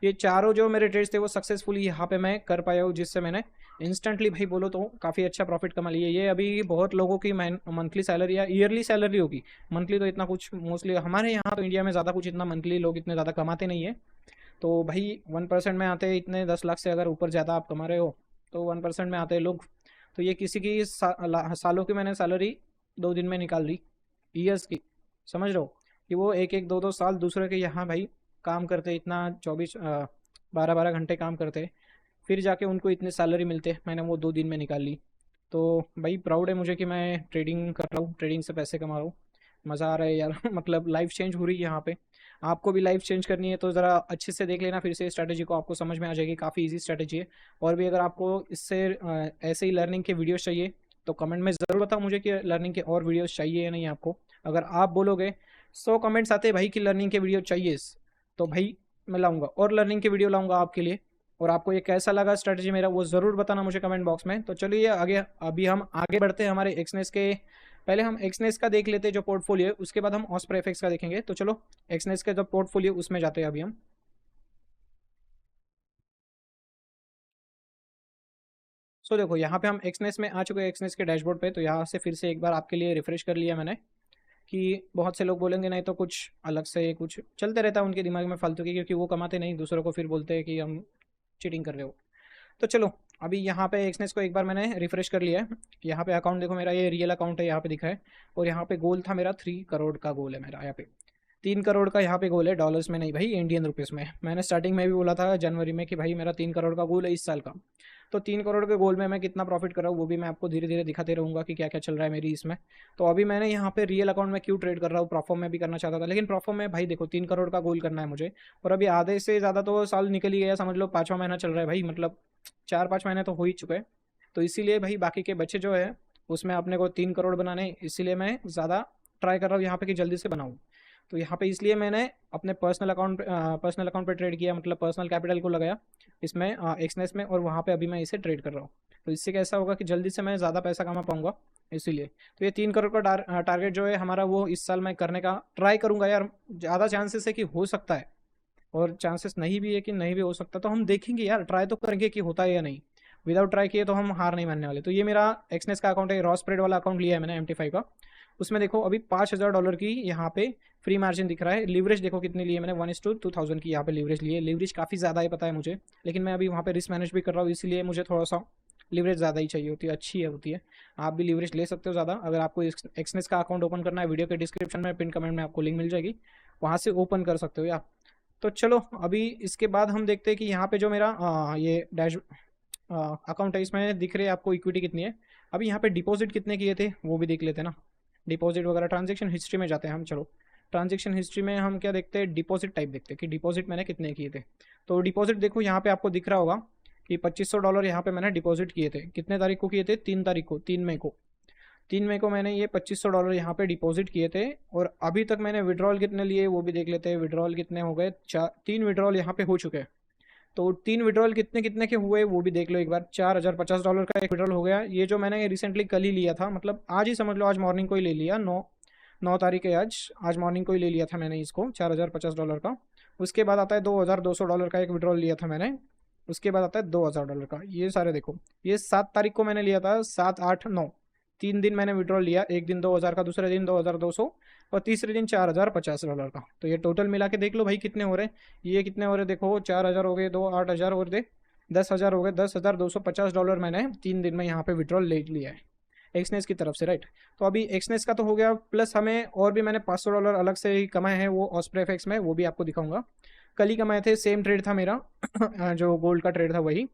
ये चारों जो मेरे ट्रेड्स थे वो सक्सेसफुली यहाँ पे मैं कर पाया हूँ, जिससे मैंने इंस्टेंटली भाई बोलो तो काफ़ी अच्छा प्रॉफिट कमा लिया। ये अभी बहुत लोगों की मंथली सैलरी या ईयरली सैलरी होगी, मंथली तो इतना कुछ मोस्टली हमारे यहाँ तो इंडिया में ज़्यादा कुछ इतना मंथली लोग इतने ज़्यादा कमाते नहीं है। तो भाई 1% में आते हैं इतने, 10 लाख से अगर ऊपर ज़्यादा आप कमा रहे हो तो 1% में आते हैं लोग। तो ये किसी की सालों की मैंने सैलरी 2 दिन में निकाल दी, ईयर्स की, समझ रहे हो, कि वो 1-1 2-2 साल दूसरे के यहाँ भाई काम करते, इतना 12-12 घंटे काम करते, फिर जाके उनको इतने सैलरी मिलते, मैंने वो 2 दिन में निकाल ली। तो भाई प्राउड है मुझे कि मैं ट्रेडिंग कर रहा हूँ, ट्रेडिंग से पैसे कमा रहा हूँ, मज़ा आ रहा है यार मतलब लाइफ चेंज हो रही है यहाँ पे। आपको भी लाइफ चेंज करनी है तो ज़रा अच्छे से देख लेना फिर से स्ट्रैटेजी को, आपको समझ में आ जाएगी। काफ़ी ईजी स्ट्रैटेजी है। और भी अगर आपको इससे ऐसे ही लर्निंग के वीडियोस चाहिए तो कमेंट में ज़रूर बताओ मुझे कि लर्निंग के और वीडियोस चाहिए या नहीं आपको। अगर आप बोलोगे 100 कमेंट्स आते भाई कि लर्निंग के वीडियो चाहिए, तो भाई मैं लाऊंगा और लर्निंग के वीडियो लाऊंगा आपके लिए। और आपको ये कैसा लगा स्ट्रैटेजी मेरा वो ज़रूर बताना मुझे कमेंट बॉक्स में। तो चलिए आगे, अभी हम आगे बढ़ते हैं हमारे एक्सनेस के। पहले हम एक्सनेस का देख लेते हैं जो पोर्टफोलियो है, उसके बाद हम ऑस्प्रे एफएक्स का देखेंगे। तो चलो एक्सनेस के जो पोर्टफोलियो उसमें जाते हैं अभी हम। सो देखो यहाँ पे हम एक्सनेस में आ चुके हैं, एक्सनेस के डैशबोर्ड पे। तो यहाँ से फिर से एक बार आपके लिए रिफ्रेश कर लिया मैंने, कि बहुत से लोग बोलेंगे नहीं तो कुछ अलग से कुछ चलते रहता है उनके दिमाग में फालतू की, क्योंकि वो कमाते नहीं, दूसरों को फिर बोलते हैं कि हम चीटिंग कर रहे हो। तो चलो अभी यहाँ पे एक्सनेस को एक बार मैंने रिफ्रेश कर लिया है। यहाँ पे अकाउंट देखो मेरा, ये रियल अकाउंट है, यहाँ पे दिखा है। और यहाँ पे गोल था मेरा 3 करोड़ का गोल है मेरा, यहाँ पे 3 करोड़ का यहाँ पे गोल है, डॉलर्स में नहीं भाई, इंडियन रुपीज़ में। मैंने स्टार्टिंग में भी बोला था जनवरी में कि भाई मेरा 3 करोड़ का गोल है इस साल का। तो 3 करोड़ के गोल में मैं कितना प्रॉफिट कर रहा हूँ वो भी मैं आपको धीरे धीरे दिखाते रहूँगा कि क्या क्या चल रहा है मेरी इसमें। तो अभी मैंने यहाँ पे रियल अकाउंट में क्यों ट्रेड कर रहा हूँ, प्रॉफॉर्म में भी करना चाहता था, लेकिन प्रॉफॉर्म में भाई देखो 3 करोड़ का गोल करना है मुझे। और अभी आधे से ज़्यादा तो साल निकल ही गया, समझ लो 5वां महीना चल रहा है भाई, मतलब 4-5 महीने तो हो ही चुके हैं। तो इसीलिए भाई बाकी के बच्चे जो है उसमें अपने को 3 करोड़ बनाने, इसीलिए मैं ज़्यादा ट्राई कर रहा हूँ यहाँ पे कि जल्दी से बनाऊँ। तो यहाँ पे इसलिए मैंने अपने पर्सनल अकाउंट पे ट्रेड किया, मतलब पर्सनल कैपिटल को लगाया इसमें एक्सनेस में, और वहाँ पे अभी मैं इसे ट्रेड कर रहा हूँ। तो इससे कैसा होगा कि जल्दी से मैं ज़्यादा पैसा कमा पाऊंगा, इसीलिए। तो ये 3 करोड़ का टारगेट जो है हमारा वो इस साल मैं करने का ट्राई करूंगा यार। ज़्यादा चांसेस है कि हो सकता है, और चांसेस नहीं भी है कि नहीं भी हो सकता। तो हम देखेंगे यार, ट्राई तो करेंगे कि होता है या नहीं। विदाउट ट्राई किए तो हम हार नहीं मानने वाले। तो ये मेरा एक्सनेस का अकाउंट है, रॉ स्प्रेड वाला अकाउंट लिया है मैंने MT5 का। उसमें देखो अभी $5000 की यहाँ पे फ्री मार्जिन दिख रहा है। लीवरेज देखो कितनी ली है मैंने, 1:2000 की यहाँ पे लीवरेज ली है। लीवरेज काफ़ी ज़्यादा है पता है मुझे, लेकिन मैं अभी वहाँ पे रिस्क मैनेज भी कर रहा हूँ, इसलिए मुझे थोड़ा सा लीवरेज ज़्यादा ही चाहिए होती है, अच्छी है होती है। आप भी लीवरेज ले सकते हो ज़्यादा। अगर आपको एक्सनेस का अकाउंट ओपन करना है, वीडियो के डिस्क्रिप्शन में पिन कमेंट में आपको लिंक मिल जाएगी, वहाँ से ओपन कर सकते हो यार। तो चलो अभी इसके बाद हम देखते हैं कि यहाँ पे जो मेरा ये डैश अकाउंट है, इसमें दिख रही है आपको इक्विटी कितनी है। अभी यहाँ पे डिपॉजिट कितने किए थे वो भी देख लेते हैं ना, डिपॉजिट वगैरह। ट्रांजेक्शन हिस्ट्री में जाते हैं हम, चलो ट्रांजेक्शन हिस्ट्री में हम क्या देखते हैं, डिपॉजिट टाइप देखते हैं कि डिपॉजिट मैंने कितने किए थे। तो डिपॉजिट देखो यहाँ पे आपको दिख रहा होगा कि $2500 यहाँ पे मैंने डिपॉजिट किए थे। कितने तारीख को किए थे, 3 तारीख को, 3 मई को। 3 मई को मैंने ये $2500 यहाँ पे डिपॉजिट किए थे। और अभी तक मैंने विड्रॉल कितने लिए वो भी देख लेते हैं। विड्रॉल कितने हो गए, 3 विड्रॉल यहाँ पे हो चुके हैं। तो 3 विड्रॉल कितने कितने के हुए वो भी देख लो एक बार। $4050 का एक विड्रॉल हो गया, ये जो मैंने रिसेंटली कल ही लिया था, मतलब आज ही समझ लो, आज मॉर्निंग को ही ले लिया। 9 तारीख है आज, आज मॉर्निंग को ही ले लिया था मैंने इसको, $4050 का। उसके बाद आता है $2200 का एक विड्रॉल लिया था मैंने। उसके बाद आता है $2000 का। ये सारे देखो, ये 7 तारीख को मैंने लिया था, 7, 8, 9, 3 दिन मैंने विड्रॉल लिया। एक दिन 2000 का, दूसरे दिन 2200, और तीसरे दिन $4050 का। तो ये टोटल मिला के देख लो भाई कितने हो रहे हैं। ये कितने हो रहे देखो, 4000 हो गए, 8,000 और दे 10,000 हो गए, $10,250 मैंने 3 दिन में यहाँ पे विड्रॉल ले लिया है एक्सनेस की तरफ से, राइट। तो अभी एक्सनेस का तो हो गया, प्लस हमें और भी मैंने $500 अलग से ही कमाए हैं, वो ऑस्प्रे एफएक्स में, वो भी आपको दिखाऊंगा। कल ही कमाए थे, सेम ट्रेड था मेरा जो गोल्ड का ट्रेड था वही,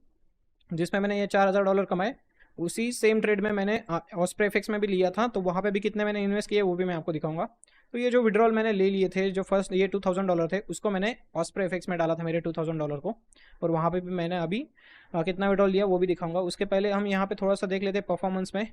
जिसमें मैंने ये $4000 कमाए। उसी सेम ट्रेड में मैंने ऑस्प्रे एफएक्स में भी लिया था, तो वहाँ पे भी कितने मैंने इन्वेस्ट किए वो भी मैं आपको दिखाऊंगा। तो ये जो विड्रॉल मैंने ले लिए थे, जो फर्स्ट ये $2000 थे, उसको मैंने ऑस्प्रे एफएक्स में डाला था मेरे $2000 को। और वहाँ पे भी मैंने अभी कितना विड्रॉल लिया वो भी दिखाऊंगा। उसके पहले हम यहाँ पे थोड़ा सा देख लेते हैं परफॉर्मेंस में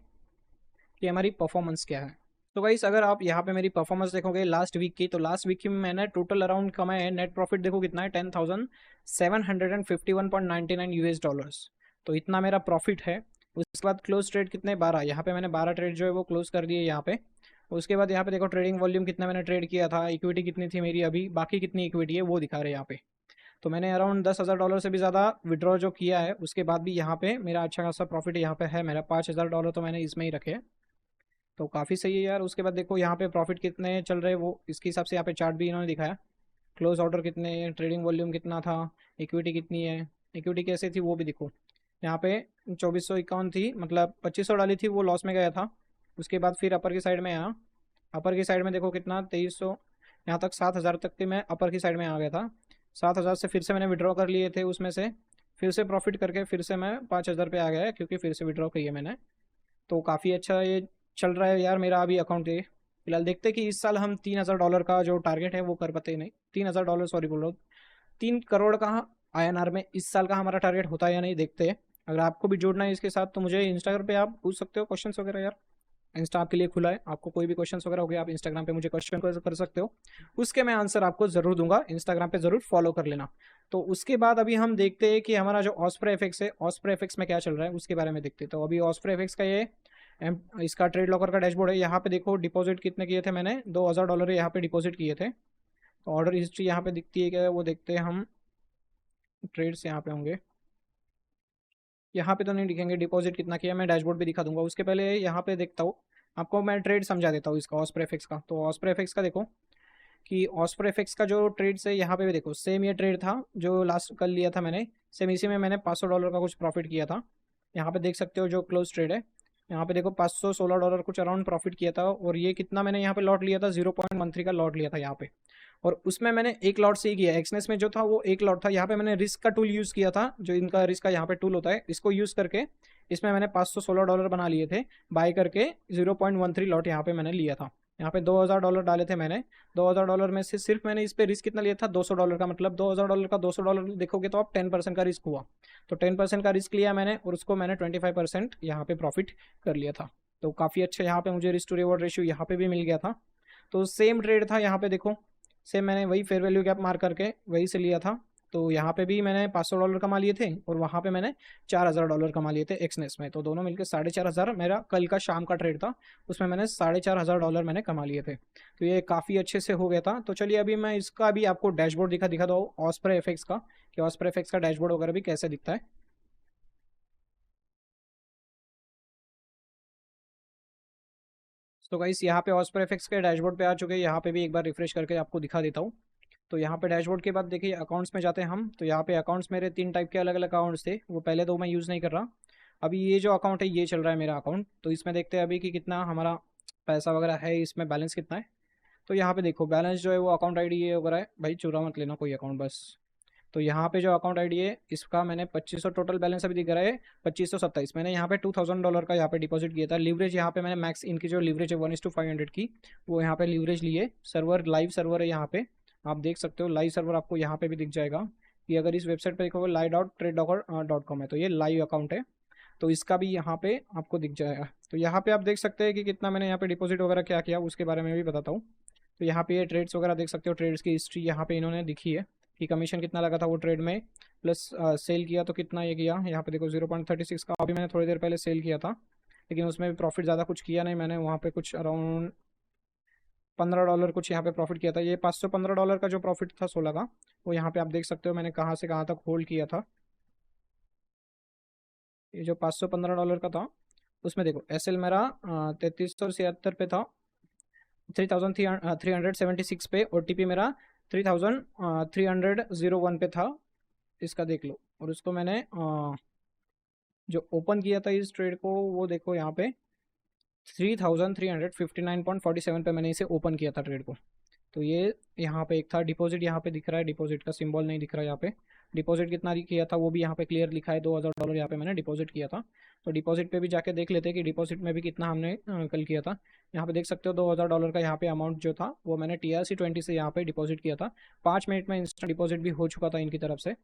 कि हमारी परफॉर्मेंस क्या है। तो गाइस अगर आप यहाँ पे मेरी परफॉर्मेंस देखोगे लास्ट वीक की, तो लास्ट वीक की मैंने टोटल अराउंड कमाए है, नेट प्रॉफिट देखो कितना है, $10,751.99 तो इतना मेरा प्रॉफिट है। उसके बाद क्लोज ट्रेड कितने, 12, यहाँ पे मैंने 12 ट्रेड जो है वो क्लोज कर दिए यहाँ पे। उसके बाद यहाँ पे देखो ट्रेडिंग वॉल्यूम कितना मैंने ट्रेड किया था, इक्विटी कितनी थी मेरी, अभी बाकी कितनी इक्विटी है वो दिखा रहे हैं यहाँ पे। तो मैंने अराउंड $10,000 से भी ज़्यादा विड्रॉ जो किया है, उसके बाद भी यहाँ पे मेरा अच्छा खासा प्रॉफिट यहाँ पे है। मेरा $5,000 तो मैंने इसमें ही रखे हैं, तो काफ़ी सही है यार। उसके बाद देखो यहाँ पे प्रॉफिट कितने चल रहे हैं वो इसके हिसाब से यहाँ पे चार्ट भी इन्होंने दिखाया। क्लोज ऑर्डर कितने, ट्रेडिंग वॉल्यूम कितना था, इक्विटी कितनी है, इक्विटी कैसे थी वो भी देखो। यहाँ पे 2451 थी, मतलब 2500 डाली थी, वो लॉस में गया था। उसके बाद फिर अपर की साइड में आया, अपर की साइड में देखो कितना 2300, यहाँ तक 7000 तक के मैं अपर की साइड में आ गया था। 7000 से फिर से मैंने विड्रॉ कर लिए थे उसमें से, फिर से प्रॉफिट करके फिर से मैं 5000 पे आ गया क्योंकि फिर से विड्रॉ किया मैंने। तो काफ़ी अच्छा ये चल रहा है यार मेरा अभी अकाउंट ये। फिलहाल देखते हैं कि इस साल हम $3,000 का जो टारगेट है वो कर पाते हैं नहीं, $3,000 सॉरी बोल रहा हूँ, 3 करोड़ का INR में इस साल का हमारा टारगेट होता है या नहीं, देखते हैं। अगर आपको भी जुड़ना है इसके साथ तो मुझे इंस्टाग्राम पे आप पूछ सकते हो क्वेश्चंस वगैरह यार, इंस्टा आपके लिए खुला है, आपको कोई भी क्वेश्चंस वगैरह हो गया आप इंस्टाग्राम पे मुझे क्वेश्चन कर सकते हो, उसके मैं आंसर आपको जरूर दूंगा, इंस्टाग्राम पे जरूर फॉलो कर लेना। तो उसके बाद अभी हम देखते हैं कि हमारा जो ऑस्प्रे एफएक्स है, ऑस्प्रे एफएक्स में क्या चल रहा है उसके बारे में देखते हैं। तो अभी ऑस्प्रे एफएक्स का ये इसका ट्रेड लॉकर का डैशबोर्ड है। यहाँ पे देखो डिपॉजिट कितने किए थे मैंने, $2,000 यहाँ पे डिपॉजिट किए थे। तो ऑर्डर हिस्ट्री यहाँ पे दिखती है क्या, वो देखते हैं हम, ट्रेड्स यहाँ पे होंगे, यहाँ पे तो नहीं दिखेंगे डिपॉजिट कितना किया, मैं डैशबोर्ड पे दिखा दूंगा। उसके पहले यहाँ पे देखता हूँ, आपको मैं ट्रेड समझा देता हूँ इसका ऑस्प्रेफिक्स का। तो ऑस्प्रेफिक्स का देखो कि ऑस्प्रेफिक्स का जो ट्रेड्स है यहाँ पे भी देखो, सेम ये ट्रेड था जो लास्ट कल लिया था मैंने, सेम इसी में मैंने $500 का कुछ प्रॉफिट किया था। यहाँ पे देख सकते हो जो क्लोज ट्रेड है, यहाँ पे देखो $516 कुछ अराउंड प्रॉफिट किया था। और ये कितना मैंने यहाँ पे लॉट लिया था, 0.13 का लॉट लिया था यहाँ पे। और उसमें मैंने एक लॉट से ही किया, एक्सनेस में जो था वो एक लॉट था। यहाँ पे मैंने रिस्क का टूल यूज़ किया था, जो इनका रिस्क का यहाँ पे टूल होता है, इसको यूज़ करके इसमें मैंने $516 बना लिए थे बाय करके, 0.13 लॉट यहाँ पे मैंने लिया था। यहाँ पे $2,000 डाले थे मैंने, $2,000 में से सिर्फ मैंने इस पे रिस्क कितना लिया था, $200 का, मतलब $2,000 का $200 देखोगे तो आप 10% का रिस्क हुआ। तो 10% का रिस्क लिया मैंने और उसको मैंने 25% यहाँ पे प्रॉफिट कर लिया था। तो काफ़ी अच्छा यहाँ पे मुझे रिस्क टू रिवॉर्ड रेशियो यहाँ पे भी मिल गया था। तो सेम ट्रेड था यहाँ पे देखो, सेम मैंने वही फेयर वैल्यू गैप मार करके वही से लिया था। तो यहाँ पे भी मैंने $500 कमा लिए थे और वहाँ पे मैंने $4,000 कमा लिए थे एक्सनेस में। तो दोनों मिलकर 4,500 मेरा कल का शाम का ट्रेड था, उसमें मैंने $4,500 मैंने कमा लिए थे। तो ये काफ़ी अच्छे से हो गया था। तो चलिए अभी मैं इसका भी आपको डैशबोर्ड दिखा दो ऑस्प्रे एफएक्स का, कि ऑस्प्रे एफएक्स का डैशबोर्ड वगैरह भी कैसे दिखता है। तो गाइस यहाँ पे ऑस्प्रे एफएक्स के डैशबोर्ड पे आ चुके हैं, यहाँ पे भी एक बार रिफ्रेश करके आपको दिखा देता हूँ। तो यहाँ पे डैशबोर्ड के बाद देखिए अकाउंट्स में जाते हैं हम। तो यहाँ पे अकाउंट्स मेरे 3 टाइप के अलग अलग अकाउंट्स थे, वो पहले तो मैं यूज़ नहीं कर रहा। अभी ये जो अकाउंट है ये चल रहा है मेरा अकाउंट। तो इसमें देखते हैं अभी कि कितना हमारा पैसा वगैरह है, इसमें बैलेंस कितना है। तो यहाँ पे देखो बैलेंस जो है वो अकाउंट आईडी ये वगैरह है, भाई चुरा मत लेना कोई अकाउंट बस। तो यहाँ पे जो अकाउंट आईडी है इसका मैंने 2500 टोटल बैलेंस अभी दिख रहा है, 2527। मैंने यहाँ पे $2,000 का यहाँ पे डिपॉजिट किया था। लीवरेज यहाँ पे मैंने मैक्स इनकी जो लीवरेज है 1:500 की, वो यहाँ पे लीवरेज लिए। सर्वर लाइव सर्वर है यहाँ पे, आप देख सकते हो लाइव सर्वर आपको यहाँ पे भी दिख जाएगा कि अगर इस वेबसाइट पर देखोगे lie.tradedocker.com है, तो ये लाइव अकाउंट है। तो इसका भी यहाँ पे आपको दिख जाएगा। तो यहाँ पे आप देख सकते हैं कि कितना मैंने यहाँ पे डिपॉजिट वगैरह क्या किया उसके बारे में भी बताता हूँ। तो यहाँ पे ये ट्रेड्स वगैरह देख सकते हो, ट्रेड्स की हिस्ट्री यहाँ पे इन्होंने दिखी है कि कमीशन कितना लगा था वो ट्रेड में, प्लस सेल किया तो कितना ये किया। यहाँ पे देखो 0.36 का अभी मैंने थोड़ी देर पहले सेल किया था, लेकिन उसमें भी प्रॉफिट ज़्यादा कुछ किया नहीं मैंने, वहाँ पे कुछ अराउंड $15 कुछ यहाँ पे प्रॉफिट किया था। ये $515 का जो प्रॉफिट था 16 का, वो यहाँ पे आप देख सकते हो मैंने कहाँ से कहाँ तक होल्ड किया था। ये जो $515 का था उसमें देखो एसएल मेरा 3376 पे था, 3,376 पे। OTP मेरा 3,301 पे था, इसका देख लो। और उसको मैंने जो ओपन किया था इस ट्रेड को, वो देखो यहाँ पे 3,359.47 पे मैंने इसे ओपन किया था ट्रेड को। तो ये यहाँ पे एक था डिपॉजिट, यहाँ पे दिख रहा है, डिपॉजिट का सिंबल नहीं दिख रहा है यहाँ पे। डिपॉजिट कितना किया था वो भी यहाँ पे क्लियर लिखा है, $2,000 यहाँ पे मैंने डिपॉजिट किया था। तो डिपॉजिट पे भी जाके देख लेते हैं कि डिपॉजिट में भी कितना हमने कल किया था। यहाँ पे देख सकते हो $2,000 का यहाँ पे अमाउंट जो था वो मैंने TRC20 से यहाँ पे डिपॉजिट किया था। 5 मिनट में इंस्टेंट डिपॉजिट भी हो चुका था इनकी तरफ से,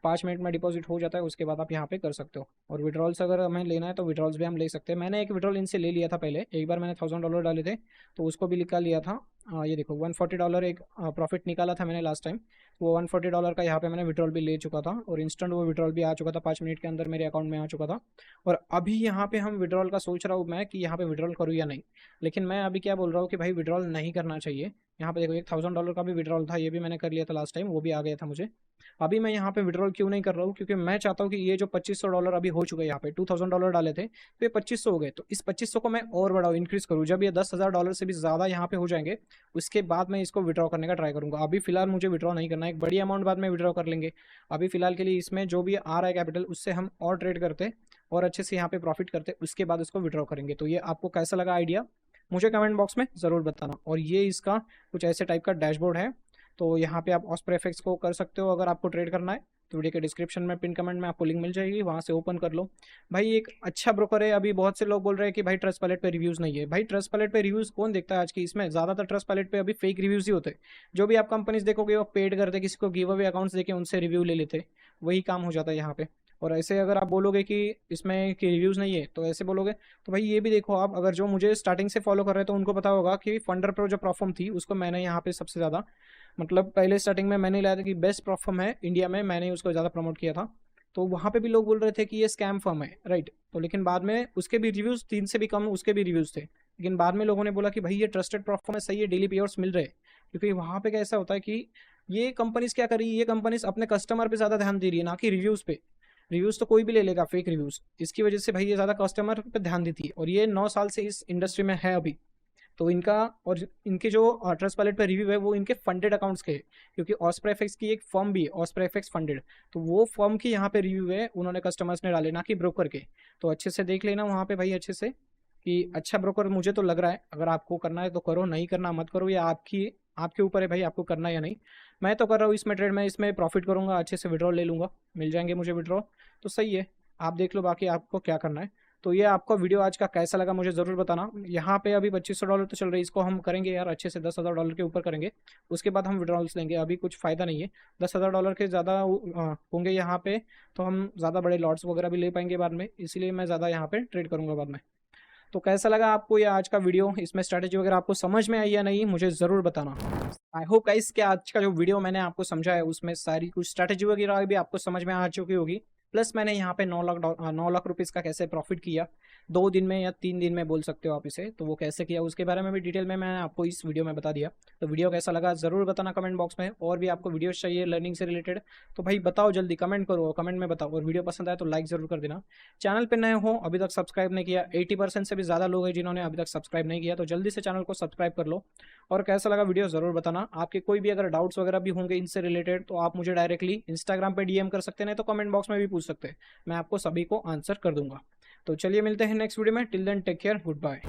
5 मिनट में डिपॉजिट हो जाता है, उसके बाद आप यहाँ पे कर सकते हो। और विड्रॉल्स अगर हमें लेना है तो विड्रॉल्स भी हम ले सकते हैं। मैंने एक विड्रॉल इनसे ले लिया था पहले, एक बार मैंने $1,000 डाले थे तो उसको भी निकाल लिया था। ये देखो $140 एक प्रॉफिट निकाला था मैंने लास्ट टाइम, वो $140 का यहाँ पे मैंने विड्रॉल भी ले चुका था और इंस्टेंट वो विड्रॉल भी आ चुका था, 5 मिनट के अंदर मेरे अकाउंट में आ चुका था। और अभी यहाँ पे हम विड्रॉल का सोच रहा हूँ मैं कि यहाँ पे विड्रॉल करूँ या नहीं, लेकिन मैं अभी क्या बोल रहा हूँ कि भाई विड्रॉल नहीं करना चाहिए। यहाँ पे देखो $1,000 का भी विड्रॉल था, ये भी मैंने कर लिया था लास्ट टाइम, वो भी आ गया था मुझे। अभी मैं यहाँ पे विड्रॉल क्यों नहीं कर रहा हूँ, क्योंकि मैं चाहता हूँ कि ये जो $2,500 अभी हो चुके हैं, यहाँ पे $2,000 डाले थे तो ये 2,500 हो गए, तो इस 2,500 को मैं और बढ़ाऊँ, इंक्रीज करूँ। जब ये $10,000 से भी ज़्यादा यहाँ पे हो जाएंगे उसके बाद मैं इसको विड्रॉ करने का ट्राई करूँगा। अभी फिलहाल मुझे विड्रॉ नहीं करना है, एक बड़ी अमाउंट बाद में विड्रॉ कर लेंगे। अभी फिलहाल के लिए इसमें जो भी आ रहा है कैपिटल उससे हम और ट्रेड करते और अच्छे से यहाँ पे प्रॉफिट करते, उसके बाद इसको विड्रॉ करेंगे। तो ये आपको कैसा लगा आइडिया मुझे कमेंट बॉक्स में ज़रूर बताना। और ये इसका कुछ ऐसे टाइप का डैशबोर्ड है। तो यहाँ पे आप ऑस्प्रे एफएक्स को कर सकते हो अगर आपको ट्रेड करना है। तो वीडियो के डिस्क्रिप्शन में पिन कमेंट में आपको लिंक मिल जाएगी, वहाँ से ओपन कर लो भाई। एक अच्छा ब्रोकर है। अभी बहुत से लोग बोल रहे हैं कि भाई ट्रस्ट पैलेट पे रिव्यूज़ नहीं है। भाई ट्रस्ट पैलेट पे रिव्यूज़ कौन देखता है आज की इसमें? ज़्यादातर ट्रस्ट पैलेट पे अभी फेक रिव्यूज़ ही होते हैं। जो भी आप कंपनीज देखोगे वो पेड करते, किसी को गिव अवे अकाउंट्स देके उनसे रिव्यू ले लेते, वही काम हो जाता है यहाँ पे। और ऐसे अगर आप बोलोगे कि इसमें कि रिव्यूज़ नहीं है, तो ऐसे बोलोगे तो भाई ये भी देखो आप, अगर जो मुझे स्टार्टिंग से फॉलो कर रहे हैं तो उनको पता होगा कि फंडर प्रो जो प्रोफॉर्म थी उसको मैंने यहाँ पे सबसे ज़्यादा, मतलब पहले स्टार्टिंग में मैंने लाया था कि बेस्ट प्रोफॉर्म है इंडिया में, मैंने उसको ज़्यादा प्रमोट किया था। तो वहाँ पे भी लोग बोल रहे थे कि ये स्कैम फर्म है, राइट। तो लेकिन बाद में उसके भी रिव्यूज़ 3 से भी कम उसके भी रिव्यूज़ थे, लेकिन बाद में लोगों ने बोला कि भाई ये ट्रस्टेड प्रोफॉर्म है, सही है, डेली पेयर्स मिल रहे हैं। क्योंकि वहाँ पे कैसा होता है कि ये कंपनीज क्या करी, ये कंपनीज अपने कस्टमर पे ज़्यादा ध्यान दे रही है, ना कि रिव्यूज़ पे। रिव्यूज़ तो कोई भी ले लेगा, फेक रिव्यूज़। इसकी वजह से भाई ये ज़्यादा कस्टमर पे ध्यान देती है, और ये 9 साल से इस इंडस्ट्री में है अभी। तो इनका और इनके जो ट्रस्ट पैलेट पर रिव्यू है वो इनके फंडेड अकाउंट्स के, क्योंकि ऑस्प्रेफेक्स की एक फर्म भी है, ऑस्प्रेफेक्स फंडेड, तो वो फर्म की यहाँ पे रिव्यू है, उन्होंने कस्टमर्स ने डाले, ना कि ब्रोकर के। तो अच्छे से देख लेना वहाँ पे भाई, अच्छे से, कि अच्छा ब्रोकर मुझे तो लग रहा है। अगर आपको करना है तो करो, नहीं करना मत करो, या आपके ऊपर है भाई, आपको करना है या नहीं। मैं तो कर रहा हूँ इसमें ट्रेड, में इसमें प्रॉफिट करूँगा, अच्छे से विड्रॉल ले लूँगा, मिल जाएंगे मुझे विड्रॉल, तो सही है। आप देख लो बाकी आपको क्या करना है। तो ये आपको वीडियो आज का कैसा लगा मुझे ज़रूर बताना। यहाँ पे अभी $2500 तो चल रही है, इसको हम करेंगे यार अच्छे से, $10,000 के ऊपर करेंगे, उसके बाद हम विड्रॉल्स लेंगे। अभी कुछ फ़ायदा नहीं है, $10,000 के ज़्यादा होंगे यहाँ पे, तो हम ज़्यादा बड़े लॉट्स वगैरह भी ले पाएंगे बाद में, इसीलिए मैं ज़्यादा यहाँ पे ट्रेड करूँगा बाद में। तो कैसा लगा आपको ये आज का वीडियो, इसमें स्ट्रैटेजी वगैरह आपको समझ में आई या नहीं, मुझे ज़रूर बताना। आई होप गाइस कि आज का जो वीडियो मैंने आपको समझा है उसमें सारी कुछ स्ट्रैटेजी वगैरह भी आपको समझ में आ चुकी होगी। प्लस मैंने यहाँ पे 9 लाख रुपीज़ का कैसे प्रॉफिट किया 2 दिन में या 3 दिन में बोल सकते हो आप इसे, तो वो कैसे किया उसके बारे में भी डिटेल में मैंने आपको इस वीडियो में बता दिया। तो वीडियो कैसा लगा ज़रूर बताना कमेंट बॉक्स में। और भी आपको वीडियोस चाहिए लर्निंग से रिलेटेड तो भाई बताओ, जल्दी कमेंट करो, कमेंट में बताओ। और वीडियो पसंद आए तो लाइक ज़रूर कर देना। चैनल पर नए हो, अभी तक सब्सक्राइब नहीं किया, 80% से भी ज़्यादा लोग हैं जिन्होंने अभी तक सब्सक्राइब नहीं किया, तो जल्दी से चैनल को सब्सक्राइब कर लो। और कैसा लगा वीडियो ज़रूर बताना। आपके कोई भी अगर डाउट्स वगैरह भी होंगे इनसे रिलेटेड तो आप मुझे डायरेक्टली इंस्टाग्राम पे डीएम कर सकते हैं, तो कमेंट बॉक्स में भी पूछ सकते हैं, मैं आपको सभी को आंसर कर दूंगा। तो चलिए मिलते हैं नेक्स्ट वीडियो में। Till then take care, good bye.